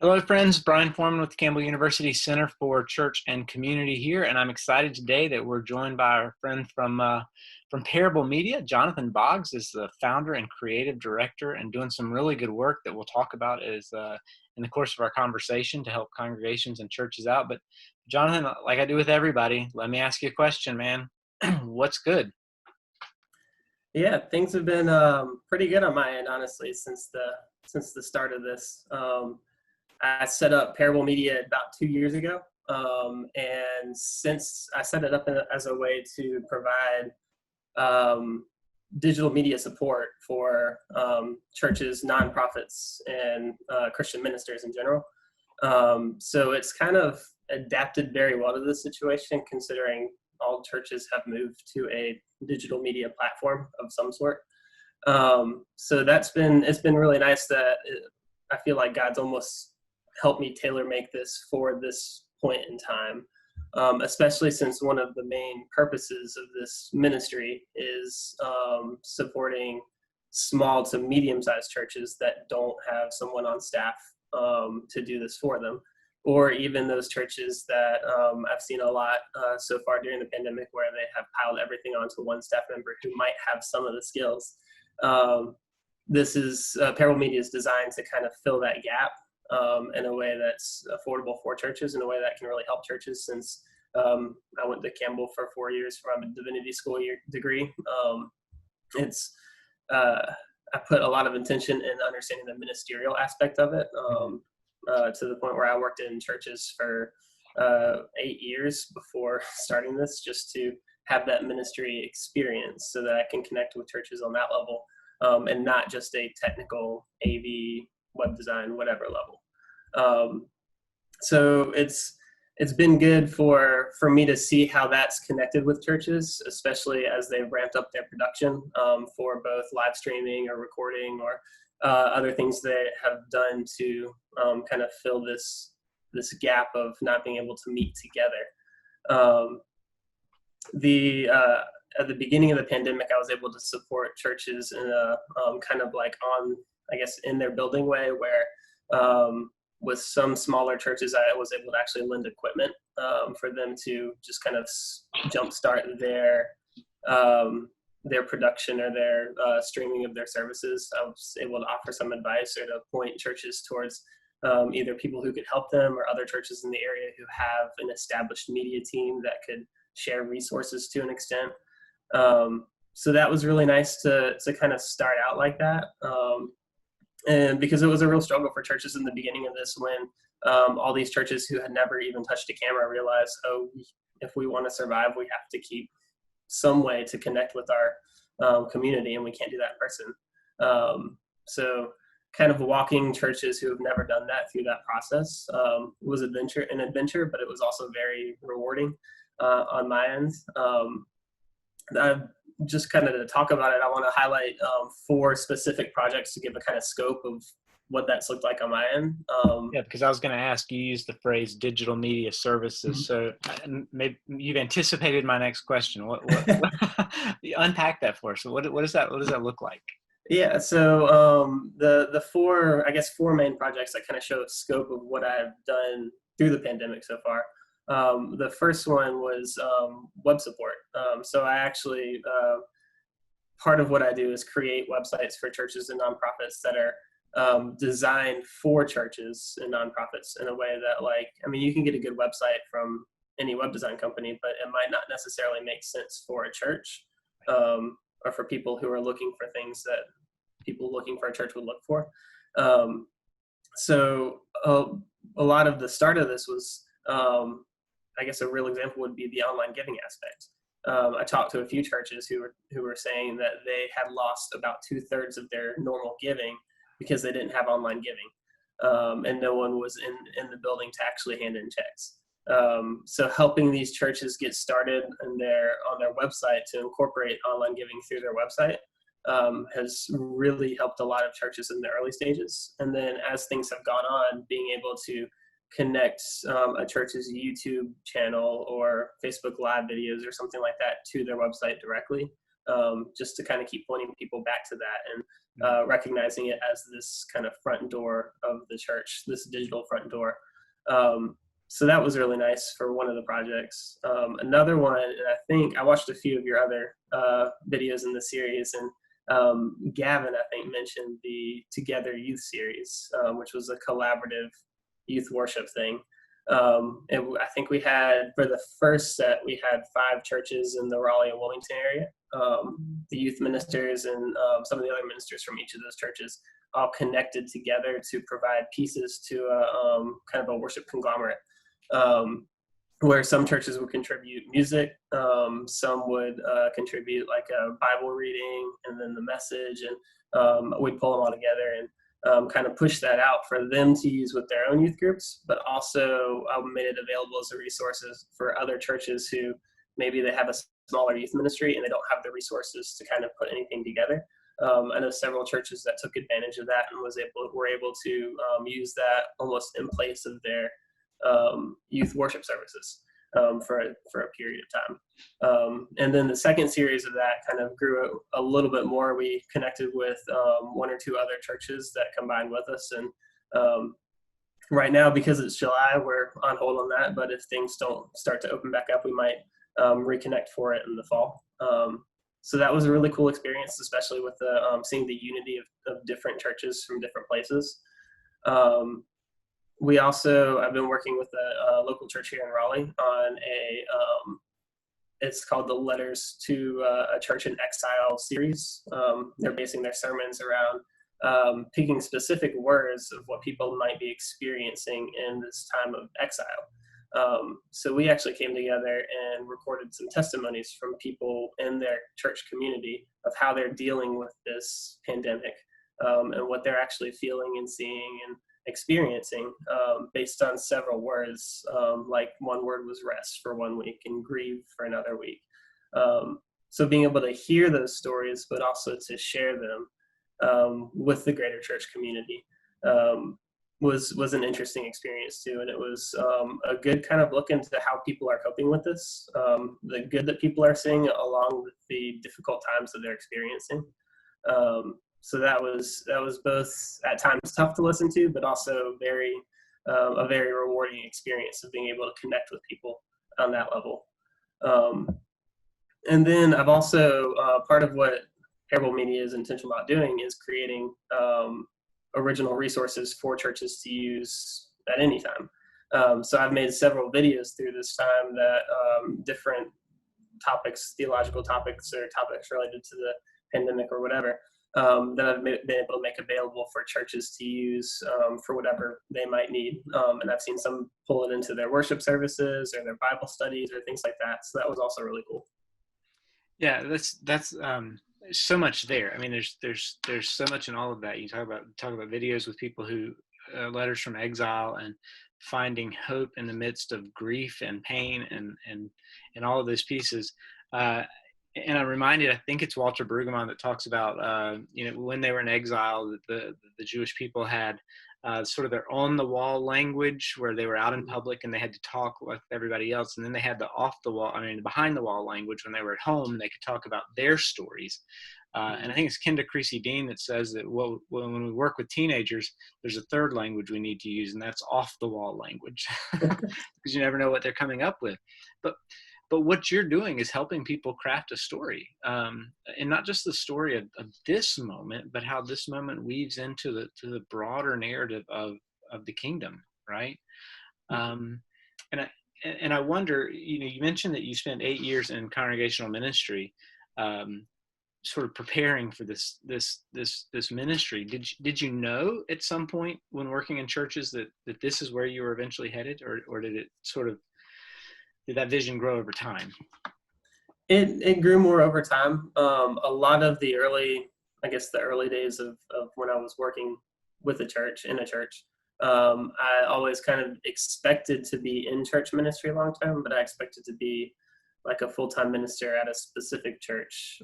Hello, friends. Brian Foreman with the Campbell University Center for Church and Community here, and I'm excited today that we're joined by our friend from Parable Media. Jonathan Boggs is the founder and creative director, and doing some really good work that we'll talk about in the course of our conversation to help congregations and churches out. But Jonathan, like I do with everybody, let me ask you a question, man. What's good? Yeah, things have been pretty good on my end, honestly, since the start of this. I set up Parable Media about 2 years ago, and since I set it up as a way to provide um, digital media support for churches, nonprofits, and Christian ministers in general. So it's kind of adapted very well to this situation, considering all churches have moved to a digital media platform of some sort. So it's been really nice that I feel like God's almost helped me tailor make this for this point in time, especially since one of the main purposes of this ministry is supporting small to medium-sized churches that don't have someone on staff to do this for them, or even those churches that I've seen a lot so far during the pandemic where they have piled everything onto one staff member who might have some of the skills. This is Parable Media is designed to kind of fill that gap in a way that's affordable for churches, in a way that can really help churches. Since I went to Campbell for 4 years from a divinity school degree, it's I put a lot of intention in understanding the ministerial aspect of it, to the point where I worked in churches for 8 years before starting this, just to have that ministry experience so that I can connect with churches on that level, and not just a technical AV, web design, whatever level. So it's been good for me to see how that's connected with churches, especially as they've ramped up their production for both live streaming or recording or other things they have done to kind of fill this gap of not being able to meet together. At the beginning of the pandemic, I was able to support churches in a kind of like on, I guess, in their building way, where with some smaller churches, I was able to actually lend equipment for them to just kind of jumpstart their production or their streaming of their services. I was able to offer some advice or to point churches towards either people who could help them or other churches in the area who have an established media team that could share resources to an extent. So that was really nice to kind of start out like that. And because it was a real struggle for churches in the beginning of this, when all these churches who had never even touched a camera realized, oh, if we want to survive, we have to keep some way to connect with our community, and we can't do that in person. So kind of walking churches who have never done that through that process was an adventure, but it was also very rewarding on my end. Just kind of to talk about it, I want to highlight 4 specific projects to give a kind of scope of what that's looked like on my end. Yeah, because I was going to ask, you used the phrase digital media services, so maybe you've anticipated my next question. What unpack that for us. So what does that look like? Yeah, so the 4 main projects that kind of show the scope of what I've done through the pandemic so far. The first one was web support. So I actually, part of what I do is create websites for churches and nonprofits that are designed for churches and nonprofits in a way that, like, I mean, you can get a good website from any web design company, but it might not necessarily make sense for a church or for people who are looking for things that people looking for a church would look for. So a lot of the start of this was, I guess a real example would be the online giving aspect. I talked to a few churches who were saying that they had lost about 2/3 of their normal giving because they didn't have online giving, and no one was in the building to actually hand in checks. So helping these churches get started on their website to incorporate online giving through their website has really helped a lot of churches in the early stages. And then as things have gone on, being able to connect a church's YouTube channel or Facebook Live videos or something like that to their website directly just to kind of keep pointing people back to that and recognizing it as this kind of front door of the church, this digital front door. So that was really nice for one of the projects. Another one, and I think I watched a few of your other videos in the series, and Gavin, I think, mentioned the Together Youth series, which was a collaborative youth worship thing. And I think we had, for the first set, we had 5 churches in the Raleigh and Wilmington area. The youth ministers and some of the other ministers from each of those churches all connected together to provide pieces to a kind of a worship conglomerate, where some churches would contribute music, some would contribute like a Bible reading and then the message, and we'd pull them all together and kind of push that out for them to use with their own youth groups, but also made it available as a resources for other churches who maybe they have a smaller youth ministry and they don't have the resources to kind of put anything together. I know several churches that took advantage of that and were able to use that almost in place of their youth worship services for a period of time. And then the second series of that kind of grew a little bit more. We connected with 1 or 2 other churches that combined with us. And right now, because it's July, we're on hold on that. But if things don't start to open back up, we might reconnect for it in the fall. So that was a really cool experience, especially with the seeing the unity of different churches from different places. I've been working with a local church here in Raleigh on it's called the Letters to a Church in Exile series. They're basing their sermons around picking specific words of what people might be experiencing in this time of exile. So we actually came together and recorded some testimonies from people in their church community of how they're dealing with this pandemic, and what they're actually feeling and seeing and experiencing, based on several words. Like one word was rest for 1 week and grieve for another week. So being able to hear those stories, but also to share them with the greater church community was an interesting experience too. And it was a good kind of look into how people are coping with this, the good that people are seeing along with the difficult times that they're experiencing. So that was both at times tough to listen to, but also a very rewarding experience of being able to connect with people on that level. And then I've also, part of what Parable Media is intentional about doing is creating original resources for churches to use at any time. So I've made several videos through this time that different topics, theological topics or topics related to the pandemic or whatever, that I've been able to make available for churches to use for whatever they might need. And I've seen some pull it into their worship services or their Bible studies or things like that. So that was also really cool. Yeah, that's so much there. I mean, there's so much in all of that. You talk about videos with people who letters from exile and finding hope in the midst of grief and pain and all of those pieces. And I'm reminded, I think it's Walter Brueggemann that talks about, when they were in exile, the Jewish people had sort of their on-the-wall language where they were out in public and they had to talk with everybody else. And then they had the behind-the-wall language when they were at home, and they could talk about their stories. And I think it's Kenda Creasy-Dean that says that when we work with teenagers, there's a third language we need to use, and that's off-the-wall language, because you never know what they're coming up with. But what you're doing is helping people craft a story, and not just the story of this moment, but how this moment weaves into the broader narrative of the kingdom, right? And I wonder, you mentioned that you spent 8 years in congregational ministry, sort of preparing for this ministry. Did you know at some point when working in churches that this is where you were eventually headed, or did that vision grow over time? It grew more over time. A lot of the early days of when I was working with in a church, I always kind of expected to be in church ministry long term, but I expected to be like a full-time minister at a specific church.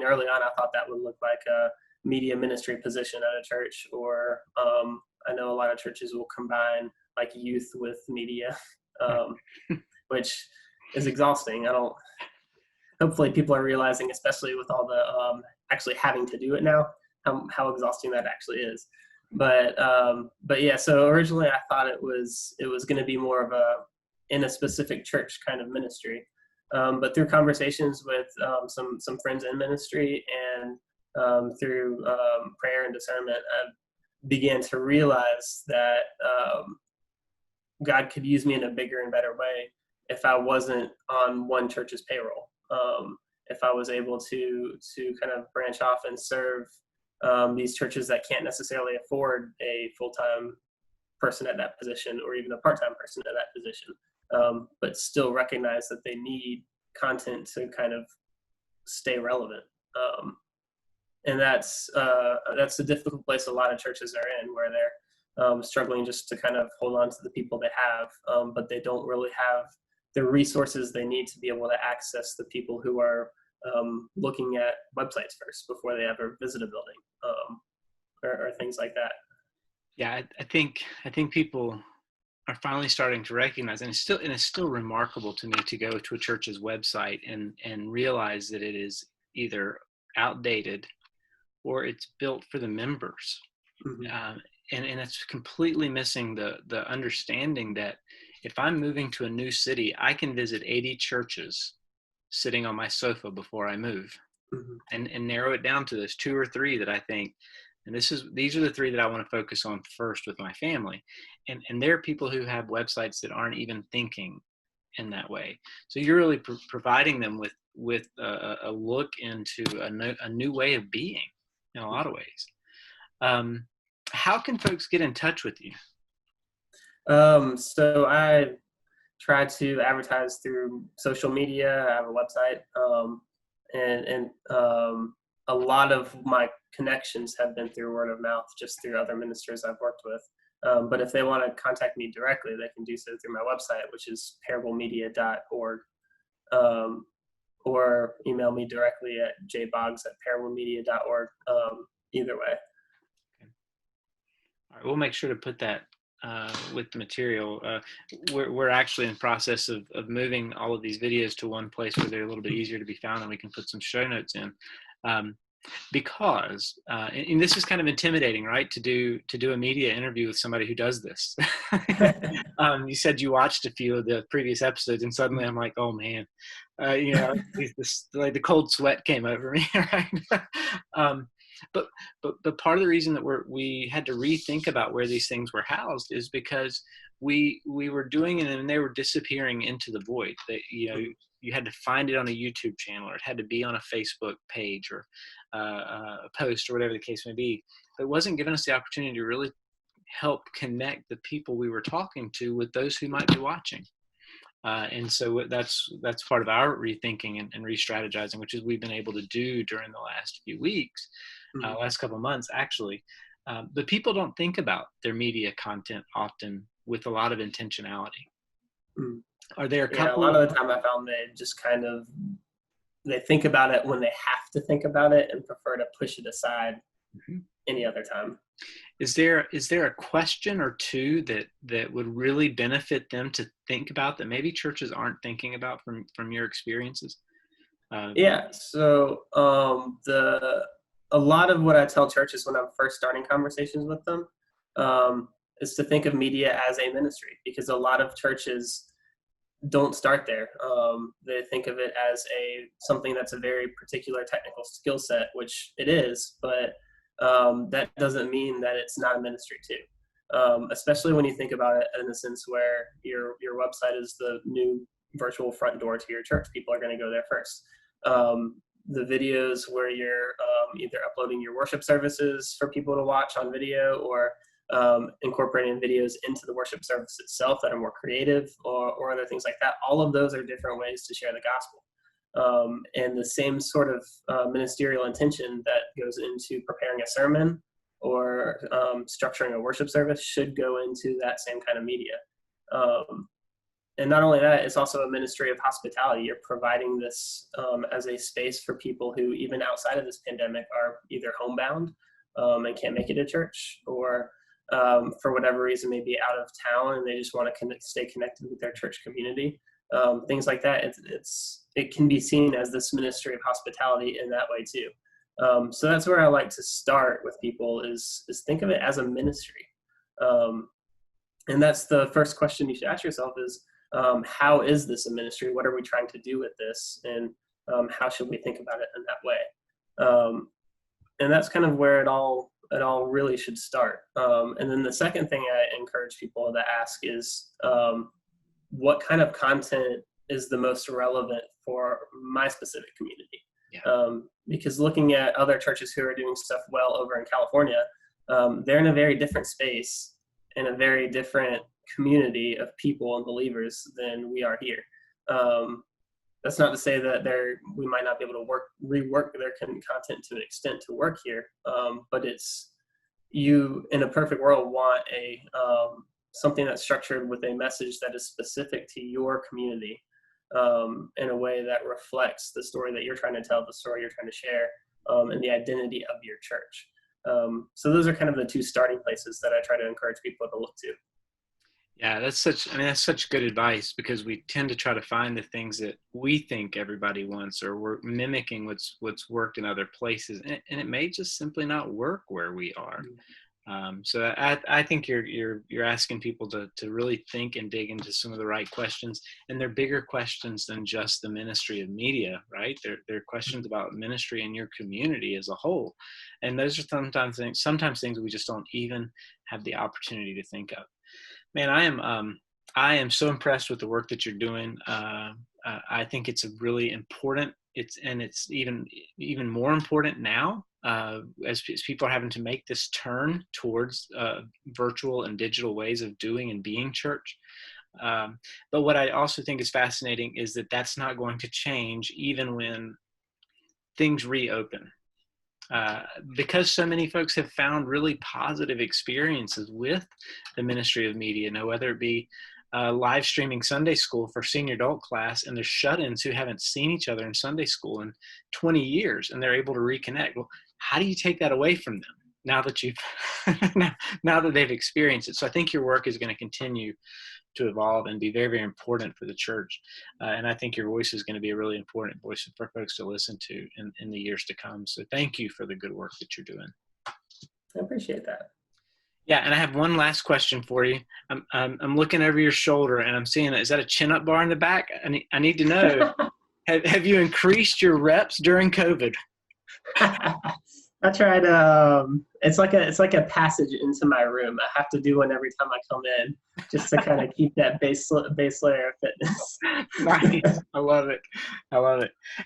Early on, I thought that would look like a media ministry position at a church, or I know a lot of churches will combine like youth with media, which is exhausting. hopefully people are realizing, especially with all the actually having to do it now, how exhausting that actually is. But yeah, so originally I thought it was going to be more of a in a specific church kind of ministry. But through conversations with some friends in ministry and through prayer and discernment, I began to realize that God could use me in a bigger and better way if I wasn't on one church's payroll. If I was able to kind of branch off and serve these churches that can't necessarily afford a full-time person at that position or even a part-time person at that position, but still recognize that they need content to kind of stay relevant. And that's a difficult place a lot of churches are in, where they're struggling just to kind of hold on to the people they have, but they don't really have the resources they need to be able to access the people who are looking at websites first before they ever visit a building, or things like that. Yeah, I think people are finally starting to recognize, and it's still remarkable to me to go to a church's website and realize that it is either outdated or it's built for the members. Mm-hmm. And it's completely missing the understanding that if I'm moving to a new city, I can visit 80 churches sitting on my sofa before I move, Mm-hmm. and narrow it down to those two or three that I think, and these are the three that I want to focus on first with my family. And there are people who have websites that aren't even thinking in that way. So you're really providing them with a look into a new way of being in a lot of ways. How can folks get in touch with you? So I try to advertise through social media. I have a website, and a lot of my connections have been through word of mouth, just through other ministers I've worked with. But if they want to contact me directly, they can do so through my website, which is parablemedia.org, or email me directly at jboggs@parablemedia.org. Either way. All right, we'll make sure to put that with the material. We're actually in the process of moving all of these videos to one place where they're a little bit easier to be found, and we can put some show notes in. Because and this is kind of intimidating, right? To do a media interview with somebody who does this. You said you watched a few of the previous episodes, and suddenly I'm like, oh man, like the cold sweat came over me, right? But part of the reason that we had to rethink about where these things were housed is because we were doing it and they were disappearing into the void. That you had to find it on a YouTube channel, or it had to be on a Facebook page, or a post, or whatever the case may be. But it wasn't giving us the opportunity to really help connect the people we were talking to with those who might be watching. And so that's part of our rethinking and re-strategizing, which is we've been able to do during the last few weeks, last couple of months actually. But people don't think about their media content often with a lot of intentionality. Mm. Are there a Yeah, a couple? lot of the time I found they just kind of, they think about it when they have to think about it and prefer to push it aside any other time. Is there a question or two that would really benefit them to think about that maybe churches aren't thinking about from your experiences? Yeah, so a lot of what I tell churches when I'm first starting conversations with them is to think of media as a ministry, because a lot of churches don't start there. They think of it as something that's a very particular technical skill set, which it is, but that doesn't mean that it's not a ministry too. Especially when you think about it in a sense where your website is the new virtual front door to your church. People are going to go there first. The videos where you're either uploading your worship services for people to watch on video, or incorporating videos into the worship service itself that are more creative, or other things like that. All of those are different ways to share the gospel. And the same sort of ministerial intention that goes into preparing a sermon or structuring a worship service should go into that same kind of media. And not only that, it's also a ministry of hospitality. You're providing this as a space for people who, even outside of this pandemic, are either homebound and can't make it to church, or for whatever reason may be out of town and they just want to stay connected with their church community. Things like that. it can be seen as this ministry of hospitality in that way too. So that's where I like to start with people is think of it as a ministry. And that's the first question you should ask yourself is, how is this a ministry? What are we trying to do with this? And how should we think about it in that way? And that's kind of where it all really should start. And then the second thing I encourage people to ask is, what kind of content is the most relevant for my specific community? Yeah. Because looking at other churches who are doing stuff well over in California, they're in a very different space, in a very different community of people and believers than we are here. That's not to say that we might not be able to rework their content to an extent to work here, but it's, you in a perfect world want something that's structured with a message that is specific to your community, in a way that reflects the story that you're trying to tell, the story you're trying to share, and the identity of your church. So those are kind of the two starting places that I try to encourage people to look to. Yeah, that's such good advice, because we tend to try to find the things that we think everybody wants, or we're mimicking what's worked in other places, and it may just simply not work where we are. So I think you're asking people to really think and dig into some of the right questions, and they're bigger questions than just the ministry of media, right? They're questions about ministry in your community as a whole, and those are sometimes things we just don't even have the opportunity to think of. Man, I am so impressed with the work that you're doing. I think it's a really important. It's even more important now, as people are having to make this turn towards virtual and digital ways of doing and being church. But what I also think is fascinating is that that's not going to change even when things reopen. Because so many folks have found really positive experiences with the ministry of media, whether it be live streaming Sunday school for senior adult class, and there's shut-ins who haven't seen each other in Sunday school in 20 years, and they're able to reconnect. Well, how do you take that away from them now that now that they've experienced it? So I think your work is going to continue to evolve and be very, very important for the church. And I think your voice is going to be a really important voice for folks to listen to in the years to come. So thank you for the good work that you're doing. I appreciate that. Yeah, and I have one last question for you. I'm looking over your shoulder, and I'm seeing, is that a chin-up bar in the back? I need to know, have you increased your reps during COVID? I tried. It's like a passage into my room. I have to do one every time I come in, just to kind of keep that base layer of fitness. Nice. I love it.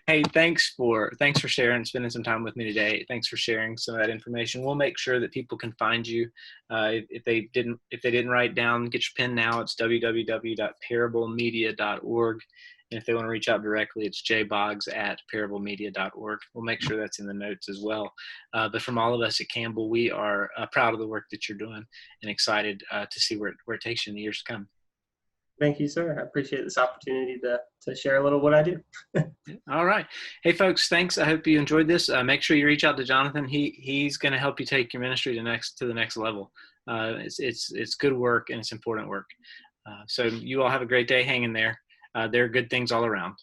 Hey, thanks for sharing, spending some time with me today. Thanks for sharing some of that information. We'll make sure that people can find you. If they didn't write down, get your pen now. It's www.parablemedia.org. And if they want to reach out directly, it's jboggs@parablemedia.org. We'll make sure that's in the notes as well. But from all of us at Campbell, we are proud of the work that you're doing and excited to see where it takes you in the years to come. Thank you, sir. I appreciate this opportunity to share a little what I do. All right. Hey, folks, thanks. I hope you enjoyed this. Make sure you reach out to Jonathan. He's going to help you take your ministry to the next level. It's good work, and it's important work. So you all have a great day. Hang in there. There are good things all around.